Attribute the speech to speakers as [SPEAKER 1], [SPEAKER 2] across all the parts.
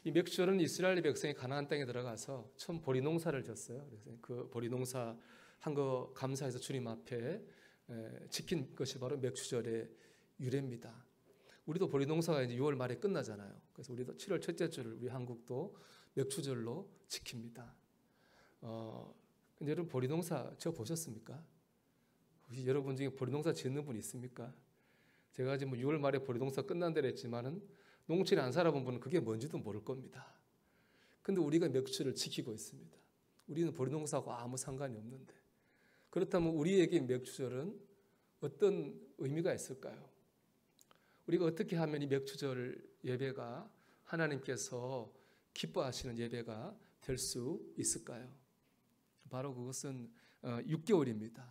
[SPEAKER 1] 이 맥주절은 이스라엘 백성이 가나안 땅에 들어가서 처음 보리 농사를 졌어요. 그래서 그 보리 농사 한 거 감사해서 주님 앞에 지킨 것이 바로 맥주절의 유래입니다. 우리도 보리 농사가 이제 6월 말에 끝나잖아요. 그래서 우리도 7월 첫째 주를 우리 한국도 맥주절로 지킵니다. 근데 여러분 보리 농사 지어 보셨습니까? 혹시 여러분 중에 보리 농사 짓는 분 있습니까? 제가 지금 6월 말에 보리 농사 끝난다고 했지만은 농촌에 안 살아본 분은 그게 뭔지도 모를 겁니다. 근데 우리가 맥주를 지키고 있습니다. 우리는 보리 농사하고 아무 상관이 없는데. 그렇다면 우리에게 맥주절은 어떤 의미가 있을까요? 우리가 어떻게 하면 이 맥주절 예배가 하나님께서 기뻐하시는 예배가 될 수 있을까요? 바로 그것은 6개월입니다.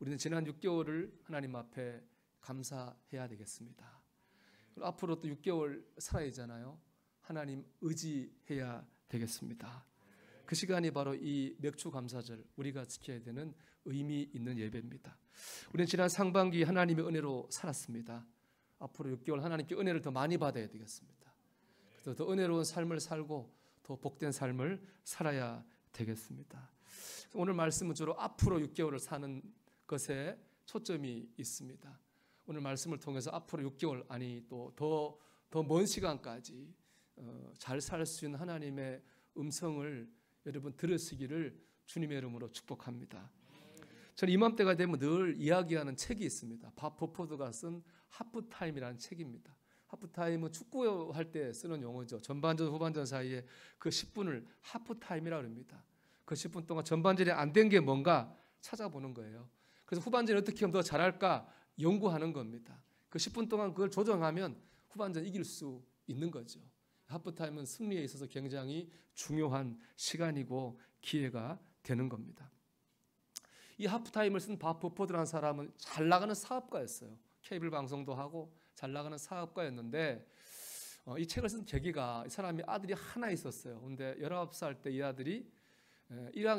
[SPEAKER 1] 우리는 지난 6개월을 하나님 앞에 감사해야 되겠습니다. 앞으로 또 6개월 살아야 되잖아요. 하나님 의지해야 되겠습니다. 그 시간이 바로 이 맥주 감사절, 우리가 지켜야 되는 의미 있는 예배입니다. 우리는 지난 상반기 하나님의 은혜로 살았습니다. 앞으로 6개월 하나님께 은혜를 더 많이 받아야 되겠습니다. 그래서 더 은혜로운 삶을 살고 더 복된 삶을 살아야 되겠습니다. 오늘 말씀은 주로 앞으로 6개월을 사는 것에 초점이 있습니다. 오늘 말씀을 통해서 앞으로 6개월 아니 또 더 먼 시간까지 잘 살 수 있는 하나님의 음성을 여러분 들으시기를 주님의 이름으로 축복합니다. 저는 이맘때가 되면 늘 이야기하는 책이 있습니다. 밥 버포드가 쓴 하프타임이라는 책입니다. 하프타임은 축구할 때 쓰는 용어죠. 전반전 후반전 사이에 그 10분을 하프타임이라고 합니다. 그 10분 동안 전반전에 안 된 게 뭔가 찾아보는 거예요. 그래서 후반전에 어떻게 하면 더 잘할까 연구하는 겁니다. 그 10분 동안 그걸 조정하면 후반전 이길 수 있는 거죠. 하프타임은 승리에 있어서 굉장히 중요한 시간이고 기회가 되는 겁니다. 이 하프타임을 쓴 밥 버포드라는 사람은 잘 나가는 사업가였어요. 케이블 방송도 하고 잘 나가는 사업가였는데 이 책을 쓴 계기가 이 사람이 아들이 하나 있었어요. 근데 19살 때 이 아들이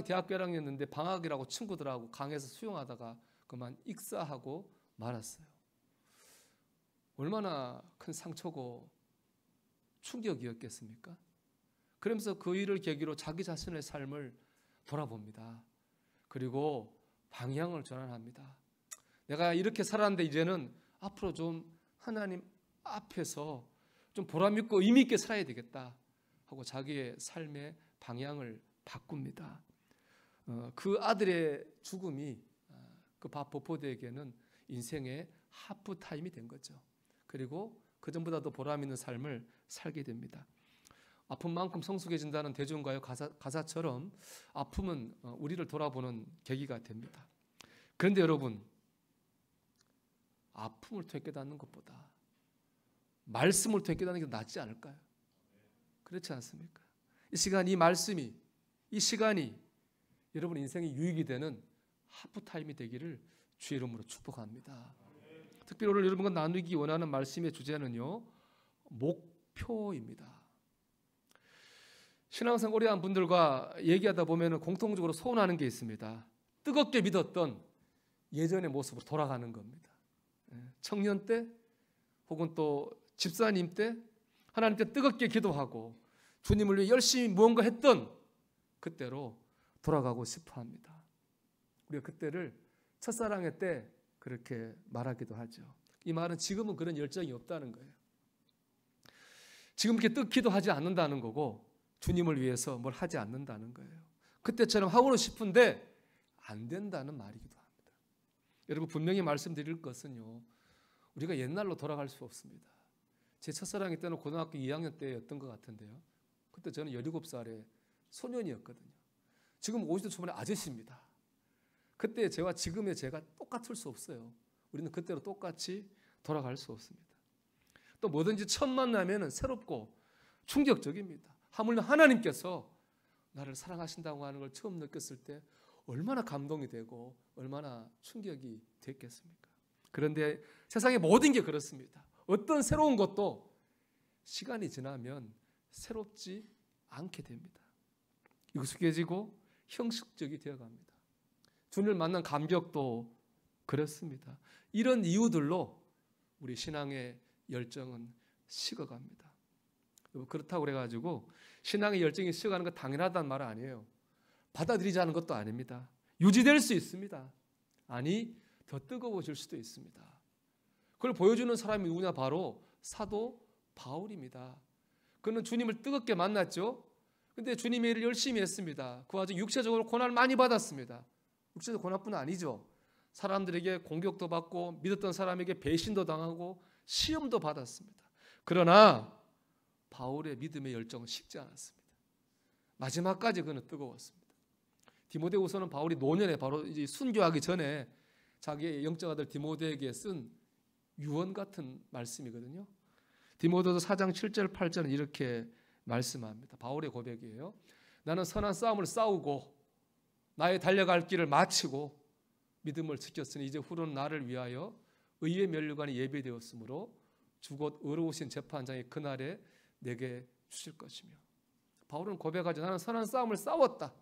[SPEAKER 1] 대학교 1학년이었는데 방학이라고 친구들하고 강에서 수영하다가 그만 익사하고 말았어요. 얼마나 큰 상처고 충격이었겠습니까? 그러면서 그 일을 계기로 자기 자신의 삶을 돌아봅니다. 그리고 방향을 전환합니다. 내가 이렇게 살았는데 이제는 앞으로 좀 하나님 앞에서 좀 보람 있고 의미 있게 살아야 되겠다 하고 자기의 삶의 방향을 바꿉니다. 그 아들의 죽음이 그 밥 버포드에게는 인생의 하프타임이 된 거죠. 그리고 그 전보다도 보람 있는 삶을 살게 됩니다. 아픈 만큼 성숙해진다는 대중가요 가사처럼 아픔은 우리를 돌아보는 계기가 됩니다. 그런데 여러분, 아픔을 통해 깨닫는 것보다 말씀을 통해 깨닫는 게 낫지 않을까요? 그렇지 않습니까? 이 시간, 이 말씀이, 이 시간이 여러분 인생의 유익이 되는 하프타임이 되기를 주의 이름으로 축복합니다. 특별히 오늘 여러분과 나누기 원하는 말씀의 주제는요, 목표입니다. 신앙생활 오래 한 분들과 얘기하다 보면 공통적으로 소원하는 게 있습니다. 뜨겁게 믿었던 예전의 모습으로 돌아가는 겁니다. 청년 때 혹은 또 집사님 때 하나님께 뜨겁게 기도하고 주님을 위해 열심히 무언가 했던 그때로 돌아가고 싶어 합니다. 우리가 그때를 첫사랑의 때 그렇게 말하기도 하죠. 이 말은 지금은 그런 열정이 없다는 거예요. 지금 이렇게 기도하지 않는다는 거고 주님을 위해서 뭘 하지 않는다는 거예요. 그때처럼 하고는 싶은데 안 된다는 말이기도 합니다. 여러분 분명히 말씀드릴 것은요, 우리가 옛날로 돌아갈 수 없습니다. 제 첫사랑이 때는 고등학교 2학년 때였던 것 같은데요. 그때 저는 17살의 소년이었거든요. 지금 50대 초반의 아저씨입니다. 그때 제가 지금의 제가 똑같을 수 없어요. 우리는 그때로 똑같이 돌아갈 수 없습니다. 또 뭐든지 첫 만나면 새롭고 충격적입니다. 하물며 하나님께서 나를 사랑하신다고 하는 걸 처음 느꼈을 때 얼마나 감동이 되고 얼마나 충격이 됐겠습니까? 그런데 세상의 모든 게 그렇습니다. 어떤 새로운 것도 시간이 지나면 새롭지 않게 됩니다. 익숙해지고 형식적이 되어갑니다. 주님을 만난 감격도 그렇습니다. 이런 이유들로 우리 신앙의 열정은 식어갑니다. 그렇다고 그래가지고 신앙의 열정이 식어가는 거 당연하다는 말은 아니에요. 받아들이자는 것도 아닙니다. 유지될 수 있습니다. 아니, 더 뜨거워질 수도 있습니다. 그걸 보여주는 사람이 누구냐? 바로 사도 바울입니다. 그는 주님을 뜨겁게 만났죠. 근데 주님의 일을 열심히 했습니다. 그 와중에 육체적으로 고난을 많이 받았습니다. 육체적 고난뿐 아니죠. 사람들에게 공격도 받고 믿었던 사람에게 배신도 당하고 시험도 받았습니다. 그러나 바울의 믿음의 열정은 식지 않았습니다. 마지막까지 그는 뜨거웠습니다. 디모데후서는 바울이 노년에 바로 이제 순교하기 전에 자기의 영적 아들 디모데에게 쓴 유언 같은 말씀이거든요. 디모데후서 4장 7절 8절은 이렇게 말씀합니다. 바울의 고백이에요. 나는 선한 싸움을 싸우고 나의 달려갈 길을 마치고 믿음을 지켰으니 이제 후로는 나를 위하여 의의 면류관이 예비되었으므로 주 곧 의로우신 재판장이 그날에 내게 주실 것이며. 바울은 고백하죠. 나는 선한 싸움을 싸웠다.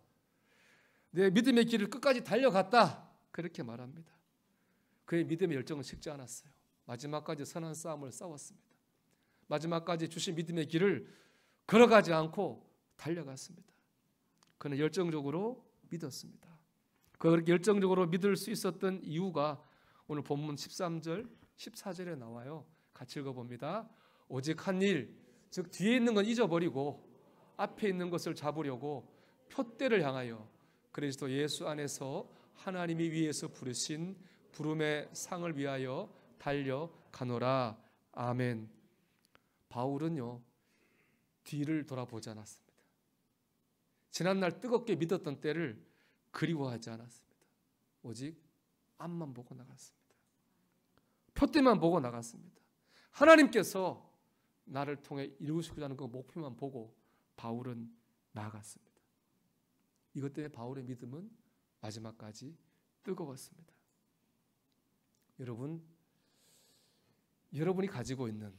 [SPEAKER 1] 내 믿음의 길을 끝까지 달려갔다. 그렇게 말합니다. 그의 믿음의 열정은 식지 않았어요. 마지막까지 선한 싸움을 싸웠습니다. 마지막까지 주신 믿음의 길을 걸어가지 않고 달려갔습니다. 그는 열정적으로 믿었습니다. 그렇게 열정적으로 믿을 수 있었던 이유가 오늘 본문 13절, 14절에 나와요. 같이 읽어봅니다. 오직 한 일, 즉 뒤에 있는 건 잊어버리고 앞에 있는 것을 잡으려고 표대를 향하여 그리스도 예수 안에서 하나님이 위에서 부르신 부름의 상을 위하여 달려가노라. 아멘. 바울은요, 뒤를 돌아보지 않았습니다. 지난날 뜨겁게 믿었던 때를 그리워하지 않았습니다. 오직 앞만 보고 나갔습니다. 표대만 보고 나갔습니다. 하나님께서 나를 통해 이루시고자 하는 그 목표만 보고 바울은 나아갔습니다. 이것 때문에 바울의 믿음은 마지막까지 뜨거웠습니다. 여러분이 가지고 있는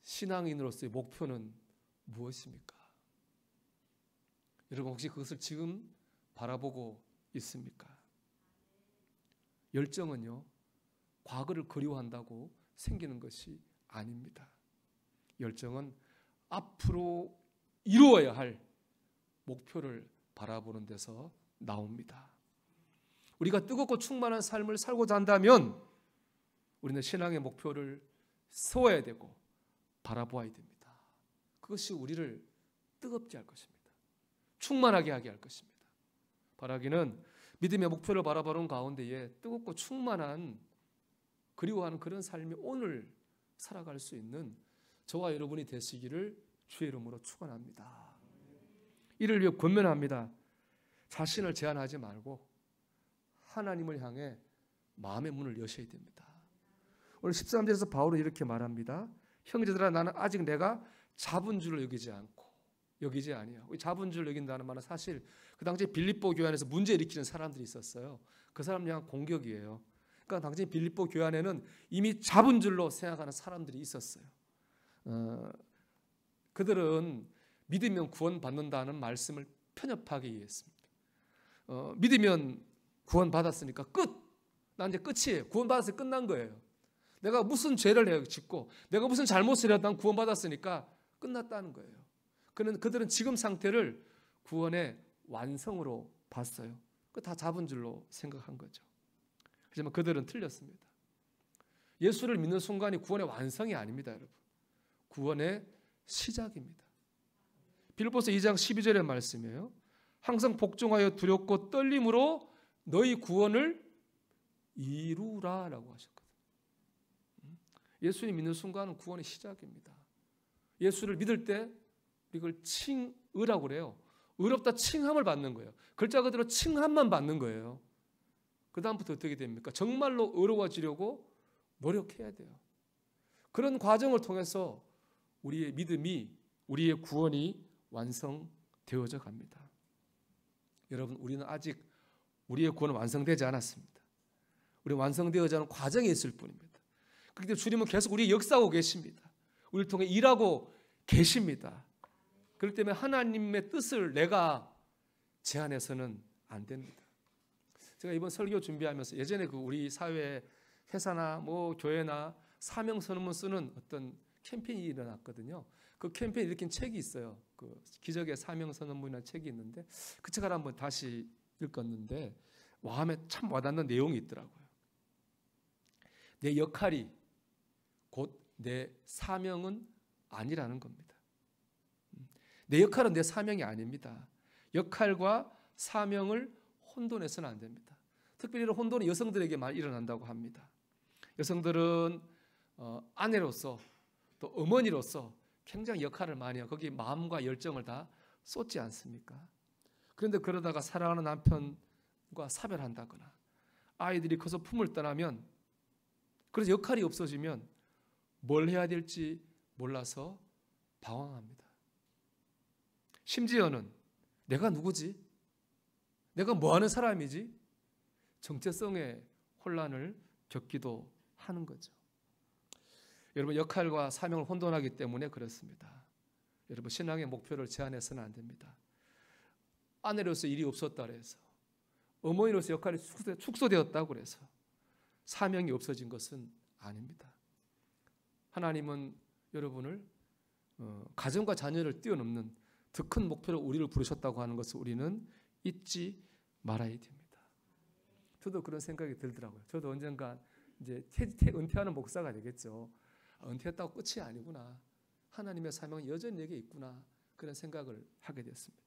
[SPEAKER 1] 신앙인으로서의 목표는 무엇입니까? 여러분 혹시 그것을 지금 바라보고 있습니까? 열정은요, 과거를 그리워한다고 생기는 것이 아닙니다. 열정은 앞으로 이루어야 할 목표를 바라보는 데서 나옵니다. 우리가 뜨겁고 충만한 삶을 살고자 한다면 우리는 신앙의 목표를 세워야 되고 바라보아야 됩니다. 그것이 우리를 뜨겁게 할 것입니다. 충만하게 하게 할 것입니다. 바라기는 믿음의 목표를 바라보는 가운데에 뜨겁고 충만한 그리워하는 그런 삶이 오늘 살아갈 수 있는 저와 여러분이 되시기를 주의 이름으로 축원합니다. 이를 위해 권면합니다. 자신을 제한하지 말고 하나님을 향해 마음의 문을 여셔야 됩니다. 오늘 13절에서 바울은 이렇게 말합니다. 형제들아, 나는 아직 내가 잡은 줄을 여기지 아니야. 잡은 줄 여긴다는 말은 사실 그 당시에 빌립보 교회 안에서 문제 일으키는 사람들이 있었어요. 그 사람 향한 공격이에요. 그러니까 당시 빌립보 교회 안에는 이미 잡은 줄로 생각하는 사람들이 있었어요. 그들은 믿으면 구원받는다는 말씀을 편협하게 이해했습니다. 믿으면 구원받았으니까 끝! 나 이제 끝이에요. 구원받았으니 끝난 거예요. 내가 무슨 죄를 짓고 내가 무슨 잘못을 해도 난 구원받았으니까 끝났다는 거예요. 그들은 지금 상태를 구원의 완성으로 봤어요. 그 다 잡은 줄로 생각한 거죠. 하지만 그들은 틀렸습니다. 예수를 믿는 순간이 구원의 완성이 아닙니다, 여러분. 구원의 시작입니다. 빌립보서 2장 12절의 말씀이에요. 항상 복종하여 두렵고 떨림으로 너희 구원을 이루라라고 하셨거든요. 예수님 믿는 순간은 구원의 시작입니다. 예수를 믿을 때 이걸 칭의라고 그래요. 의롭다 칭함을 받는 거예요. 글자 그대로 칭함만 받는 거예요. 그 다음부터 어떻게 됩니까? 정말로 의로워지려고 노력해야 돼요. 그런 과정을 통해서 우리의 믿음이, 우리의 구원이 완성되어져 갑니다. 여러분, 우리는 아직 우리의 구원은 완성되지 않았습니다. 우리는 완성되어져 가는 과정에 있을 뿐입니다. 그런데 주님은 계속 우리 역사하고 계십니다. 우리를 통해 일하고 계십니다. 그렇기 때문에 하나님의 뜻을 내가 제한해서는 안 됩니다. 제가 이번 설교 준비하면서 예전에 우리 사회에 회사나 교회나 사명 선언문 쓰는 어떤 캠페인이 일어났거든요. 그 캠페인 일으킨 책이 있어요. 그 기적의 사명 선언문이라는 책이 있는데 그 책을 한번 다시 읽었는데 마음에 참 와닿는 내용이 있더라고요. 내 역할이 곧 내 사명은 아니라는 겁니다. 내 역할은 내 사명이 아닙니다. 역할과 사명을 혼돈해서는 안 됩니다. 특별히 이런 혼돈이 여성들에게 많이 일어난다고 합니다. 여성들은 아내로서 또 어머니로서 굉장히 역할을 많이 해요. 거기에 마음과 열정을 다 쏟지 않습니까? 그런데 그러다가 사랑하는 남편과 사별한다거나 아이들이 커서 품을 떠나면 그래서 역할이 없어지면 뭘 해야 될지 몰라서 방황합니다. 심지어는 내가 누구지? 내가 뭐 하는 사람이지? 정체성의 혼란을 겪기도 하는 거죠. 여러분 역할과 사명을 혼돈하기 때문에 그렇습니다. 여러분 신앙의 목표를 제한해서는 안 됩니다. 아내로서 일이 없었다 그래서 어머니로서 역할이 축소되었다고 그래서 사명이 없어진 것은 아닙니다. 하나님은 여러분을 가정과 자녀를 뛰어넘는 더 큰 목표로 우리를 부르셨다고 하는 것을 우리는 잊지 말아야 됩니다. 저도 그런 생각이 들더라고요. 저도 언젠가 이제 은퇴하는 목사가 되겠죠. 은퇴했다고 끝이 아니구나. 하나님의 사명은 여전히 내게 있구나. 그런 생각을 하게 됐습니다.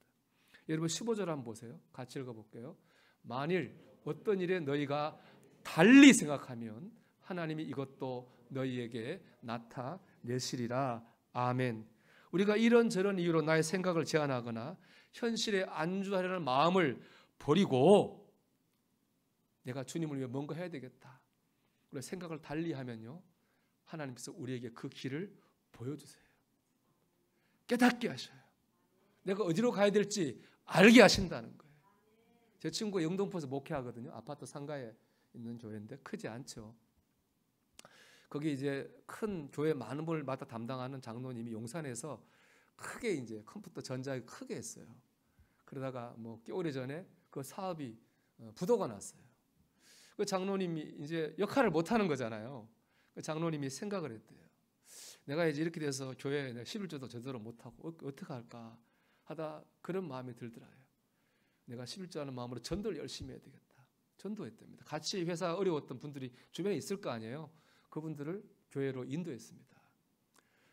[SPEAKER 1] 여러분 15절 한번 보세요. 같이 읽어볼게요. 만일 어떤 일에 너희가 달리 생각하면 하나님이 이것도 너희에게 나타내시리라. 아멘. 우리가 이런저런 이유로 나의 생각을 제한하거나 현실에 안주하려는 마음을 버리고 내가 주님을 위해 뭔가 해야 되겠다. 우리 생각을 달리하면요, 하나님께서 우리에게 그 길을 보여주세요. 깨닫게 하셔요. 내가 어디로 가야 될지 알게 하신다는 거예요. 제 친구가 영등포에서 목회하거든요. 아파트 상가에 있는 교회인데 크지 않죠. 거기 이제 큰 교회 많은 걸 맡아 담당하는 장로님이 용산에서 크게 이제 컴퓨터 전자기 크게 했어요. 그러다가 뭐 오래 전에 그 사업이 부도가 났어요. 그 장로님이 이제 역할을 못 하는 거잖아요. 그 장로님이 생각을 했대요. 내가 이제 이렇게 돼서 교회에 11조도 제대로 못 하고 어떻게 할까 하다 그런 마음이 들더라고요. 내가 11조 하는 마음으로 전도를 열심히 해야 되겠다. 전도했답니다. 같이 회사 어려웠던 분들이 주변에 있을 거 아니에요. 그분들을 교회로 인도했습니다.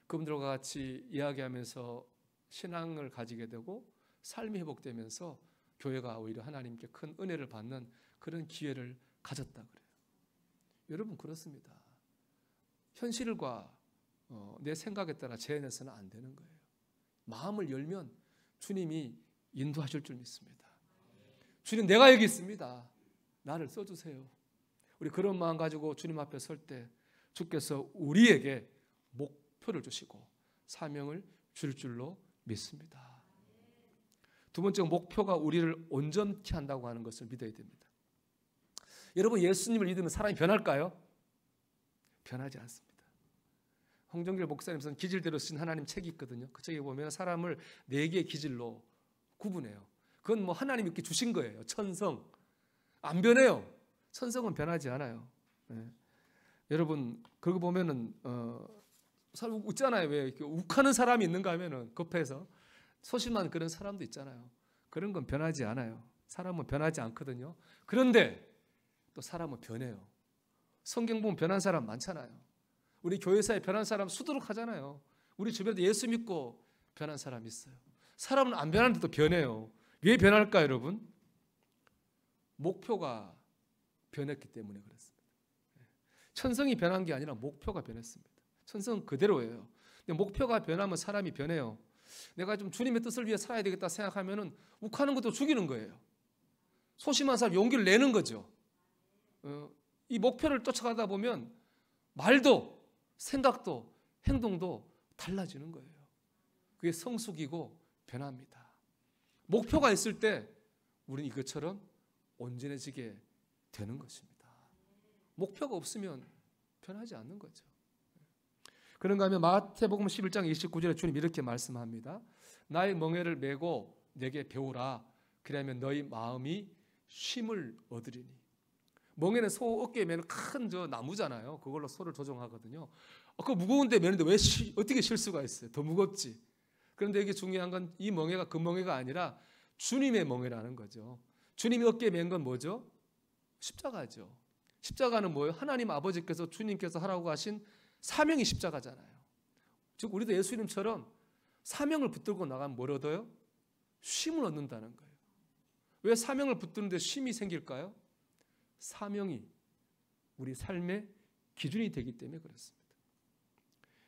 [SPEAKER 1] 그분들과 같이 이야기하면서 신앙을 가지게 되고 삶이 회복되면서 교회가 오히려 하나님께 큰 은혜를 받는 그런 기회를 가졌다 그래요. 여러분 그렇습니다. 현실과 내 생각에 따라 제한해서는 안 되는 거예요. 마음을 열면 주님이 인도하실 줄 믿습니다. 주님 내가 여기 있습니다. 나를 써주세요. 우리 그런 마음 가지고 주님 앞에 설 때 주께서 우리에게 목표를 주시고 사명을 줄 줄로 믿습니다. 두 번째 목표가 우리를 온전케 한다고 하는 것을 믿어야 됩니다. 여러분 예수님을 믿으면 사람이 변할까요? 변하지 않습니다. 홍정길 목사님께서는 기질대로 쓴 하나님 책이 있거든요. 그 책에 보면 사람을 4개의 기질로 구분해요. 그건 뭐 하나님이 이렇게 주신 거예요. 천성. 안 변해요. 천성은 변하지 않아요. 네. 여러분 그러고 보면은 사람 웃잖아요. 왜 이렇게 욱하는 사람이 있는가 하면은 급해서 소심한 그런 사람도 있잖아요. 그런 건 변하지 않아요. 사람은 변하지 않거든요. 그런데 또 사람은 변해요. 성경 보면 변한 사람 많잖아요. 우리 교회사에 변한 사람 수두룩 하잖아요. 우리 주변에 예수 믿고 변한 사람 있어요. 사람은 안 변하는데도 변해요. 왜 변할까 여러분? 목표가 변했기 때문에 그렇습니다. 천성이 변한 게 아니라 목표가 변했습니다. 천성은 그대로예요. 근데 목표가 변하면 사람이 변해요. 내가 좀 주님의 뜻을 위해 살아야 되겠다 생각하면은 욱하는 것도 죽이는 거예요. 소심한 사람 용기를 내는 거죠. 이 목표를 쫓아가다 보면 말도 생각도 행동도 달라지는 거예요. 그게 성숙이고 변합니다. 목표가 있을 때 우리는 이것처럼 온전해지게 되는 것입니다. 목표가 없으면 변하지 않는 거죠. 그런가 하면 마태복음 11장 29절에 주님 이렇게 말씀합니다. 나의 멍에를 메고 내게 배우라. 그러면 너희 마음이 쉼을 얻으리니. 멍에는 소 어깨에 매는 큰 저 나무잖아요. 그걸로 소를 조종하거든요. 그거 무거운데 매는데 어떻게 실 수가 있어요? 더 무겁지. 그런데 이게 중요한 건 이 멍에가 그 멍에가 아니라 주님의 멍에라는 거죠. 주님이 어깨에 맨 건 뭐죠? 십자가죠. 십자가는 뭐예요? 하나님 아버지께서 주님께서 하라고 하신 사명이 십자가잖아요. 즉 우리도 예수님처럼 사명을 붙들고 나가면 뭘 얻어요? 쉼을 얻는다는 거예요. 왜 사명을 붙드는데 쉼이 생길까요? 사명이 우리 삶의 기준이 되기 때문에 그렇습니다.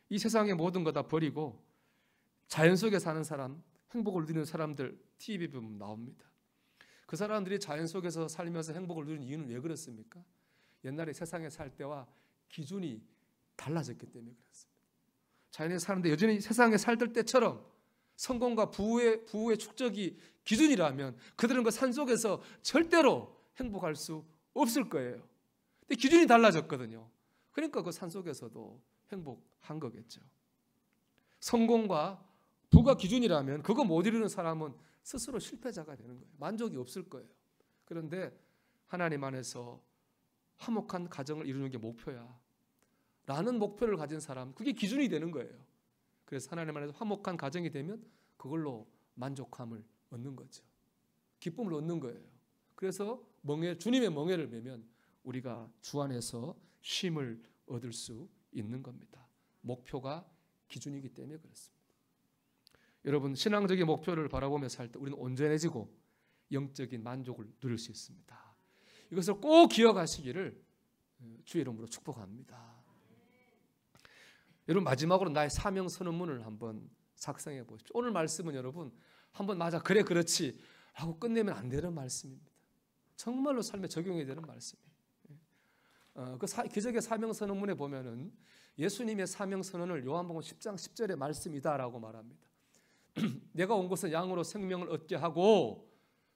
[SPEAKER 1] 이 세상의 모든 거 다 버리고 자연 속에 사는 사람, 행복을 누리는 사람들 TV에 보면 나옵니다. 그 사람들이 자연 속에서 살면서 행복을 누리는 이유는 왜 그렇습니까? 옛날에 세상에 살 때와 기준이 달라졌기 때문에 그렇습니다. 자연에 사는데 여전히 세상에 살던 때처럼 성공과 부의 축적이 기준이라면 그들은 그 산속에서 절대로 행복할 수 없을 거예요. 근데 기준이 달라졌거든요. 그러니까 그 산속에서도 행복한 거겠죠. 성공과 부가 기준이라면 그거 못 이루는 사람은 스스로 실패자가 되는 거예요. 만족이 없을 거예요. 그런데 하나님 안에서 화목한 가정을 이루는 게 목표야 라는 목표를 가진 사람, 그게 기준이 되는 거예요. 그래서 하나님 안에서 화목한 가정이 되면 그걸로 만족함을 얻는 거죠. 기쁨을 얻는 거예요. 그래서 주님의 멍에를 매면 우리가 주 안에서 쉼을 얻을 수 있는 겁니다. 목표가 기준이기 때문에 그렇습니다. 여러분, 신앙적인 목표를 바라보며 살 때 우리는 온전해지고 영적인 만족을 누릴 수 있습니다. 이것을 꼭 기억하시기를 주의 이름으로 축복합니다. 여러분, 마지막으로 나의 사명 선언문을 한번 작성해 보십시오. 오늘 말씀은 여러분 한번 맞아 그래 그렇지 하고 끝내면 안 되는 말씀입니다. 정말로 삶에 적용해야 되는 말씀이에요. 기적의 사명 선언문에 보면은 예수님의 사명 선언을 요한복음 10장 10절의 말씀이다라고 말합니다. 내가 온 것은 양으로 생명을 얻게 하고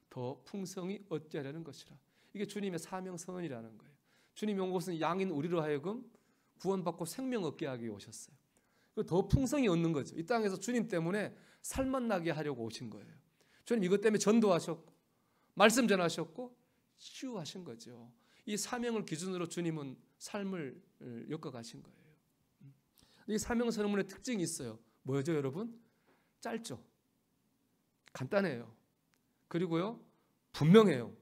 [SPEAKER 1] 더 풍성히 얻게 하려는 것이라. 이게 주님의 사명 선언이라는 거예요. 주님이 온 것은 양인 우리로 하여금 구원받고 생명 얻게 하기 위해 오셨어요. 더 풍성히 얻는 거죠. 이 땅에서 주님 때문에 살맛 나게 하려고 오신 거예요. 주님 이것 때문에 전도하셨고 말씀 전하셨고 치유하신 거죠. 이 사명을 기준으로 주님은 삶을 엮어가신 거예요. 이 사명 선언문의 특징이 있어요. 뭐죠, 여러분? 짧죠. 간단해요. 그리고요, 분명해요.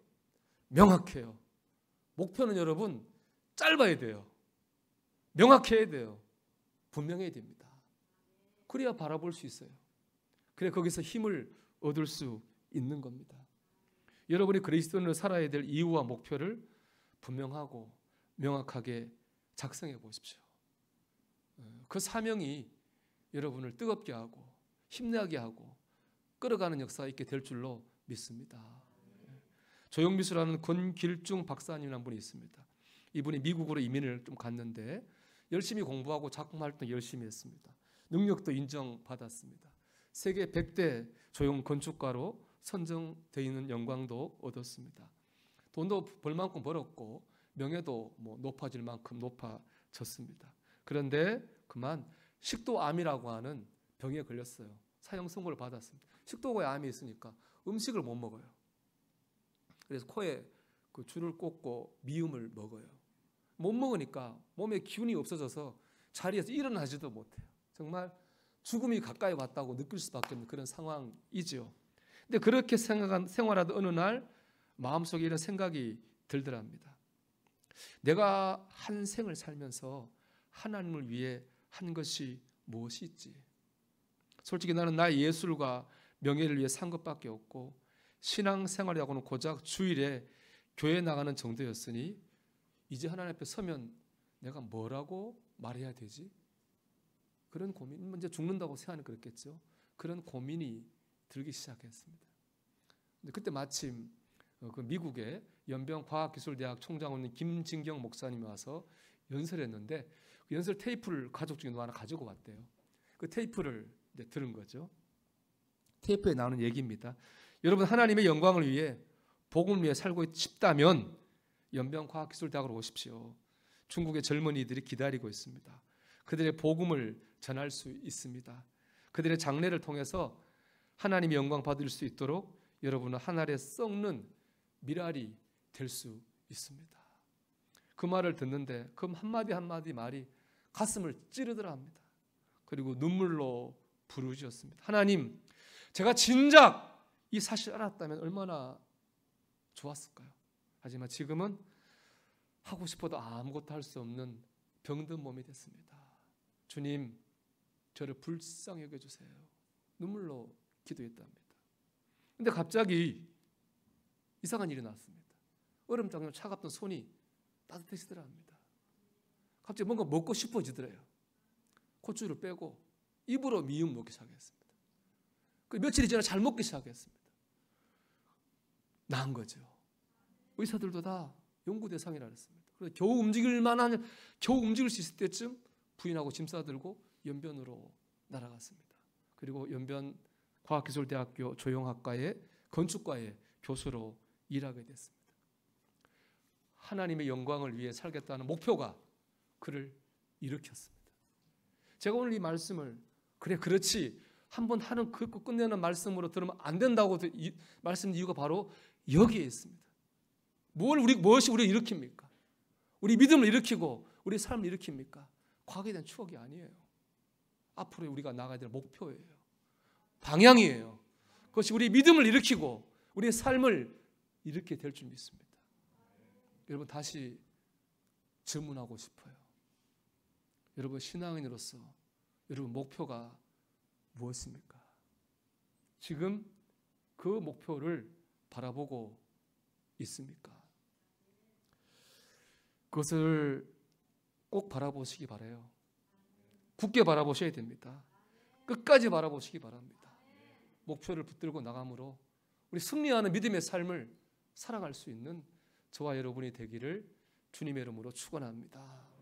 [SPEAKER 1] 명확해요. 목표는 여러분 짧아야 돼요. 명확해야 돼요. 분명해야 됩니다. 그래야 바라볼 수 있어요. 그래 거기서 힘을 얻을 수 있는 겁니다. 여러분이 그리스도인으로 살아야 될 이유와 목표를 분명하고 명확하게 작성해 보십시오. 그 사명이 여러분을 뜨겁게 하고 힘나게 하고 끌어가는 역사가 있게 될 줄로 믿습니다. 조영미수라는 권길중 박사님이라는 분이 있습니다. 이분이 미국으로 이민을 좀 갔는데 열심히 공부하고 작품 활동 열심히 했습니다. 능력도 인정받았습니다. 세계 100대 조형 건축가로 선정되어 있는 영광도 얻었습니다. 돈도 벌 만큼 벌었고 명예도 높아질 만큼 높아졌습니다. 그런데 그만 식도암이라고 하는 병에 걸렸어요. 사형 선고를 받았습니다. 식도에 암이 있으니까 음식을 못 먹어요. 그래서 코에 그 줄을 꽂고 미음을 먹어요. 못 먹으니까 몸에 기운이 없어져서 자리에서 일어나지도 못해요. 정말 죽음이 가까이 왔다고 느낄 수밖에 없는 그런 상황이죠. 근데 그렇게 생활하던 어느 날 마음속에 이런 생각이 들더랍니다. 내가 한 생을 살면서 하나님을 위해 한 것이 무엇이 있지? 솔직히 나는 나의 예술과 명예를 위해 산 것밖에 없고 신앙생활이라고는 고작 주일에 교회 나가는 정도였으니 이제 하나님 앞에 서면 내가 뭐라고 말해야 되지? 그런 고민, 먼저 죽는다고 생각하는 그렇겠죠. 그런 고민이 들기 시작했습니다. 근데 그때 마침 그 미국의 연병과학기술대학 총장으로 김진경 목사님이 와서 연설했는데 그 연설 테이프를 가족 중에 누가 하나 가지고 왔대요. 그 테이프를 이제 들은 거죠. 테이프에 나오는 얘기입니다. 여러분, 하나님의 영광을 위해 복음을 위해 살고 싶다면 연병과학기술대학으로 오십시오. 중국의 젊은이들이 기다리고 있습니다. 그들의 복음을 전할 수 있습니다. 그들의 장례를 통해서 하나님의 영광 받을 수 있도록 여러분은 하늘에 썩는 미랄이 될 수 있습니다. 그 말을 듣는데 그 한마디 한마디 말이 가슴을 찌르더라 합니다. 그리고 눈물로 부르짖었습니다. 하나님, 제가 진작 이 사실을 알았다면 얼마나 좋았을까요? 하지만 지금은 하고 싶어도 아무것도 할 수 없는 병든 몸이 됐습니다. 주님, 저를 불쌍히 여겨주세요. 눈물로 기도했답니다. 근데 갑자기 이상한 일이 났습니다. 얼음장에 차갑던 손이 따뜻해지더라 합니다. 갑자기 뭔가 먹고 싶어지더래요. 콧줄을 빼고 입으로 미음 먹기 시작했습니다. 그 며칠이 지나 잘 먹기 시작했습니다. 나은 거죠. 의사들도 다 연구 대상이라 했습니다. 그래서 겨우 움직일 수 있을 때쯤 부인하고 짐 싸들고 연변으로 날아갔습니다. 그리고 연변 과학기술대학교 조형학과의 건축과의 교수로 일하게 됐습니다. 하나님의 영광을 위해 살겠다는 목표가 그를 일으켰습니다. 제가 오늘 이 말씀을 그렇지 한번 하는 긁고 끝내는 말씀으로 들으면 안 된다고 말씀드린 이유가 바로 여기에 있습니다. 무엇이 우리를 일으킵니까? 우리 믿음을 일으키고 우리 삶을 일으킵니까? 과거에 대한 추억이 아니에요. 앞으로 우리가 나가야 될 목표예요. 방향이에요. 그것이 우리 믿음을 일으키고 우리의 삶을 일으키게 될 줄 믿습니다. 여러분, 다시 질문하고 싶어요. 여러분, 신앙인으로서 여러분 목표가 무엇입니까? 지금 그 목표를 바라보고 있습니까? 그것을 꼭 바라보시기 바라요. 굳게 바라보셔야 됩니다. 끝까지 바라보시기 바랍니다. 목표를 붙들고 나감으로 우리 승리하는 믿음의 삶을 살아갈 수 있는 저와 여러분이 되기를 주님의 이름으로 축원합니다.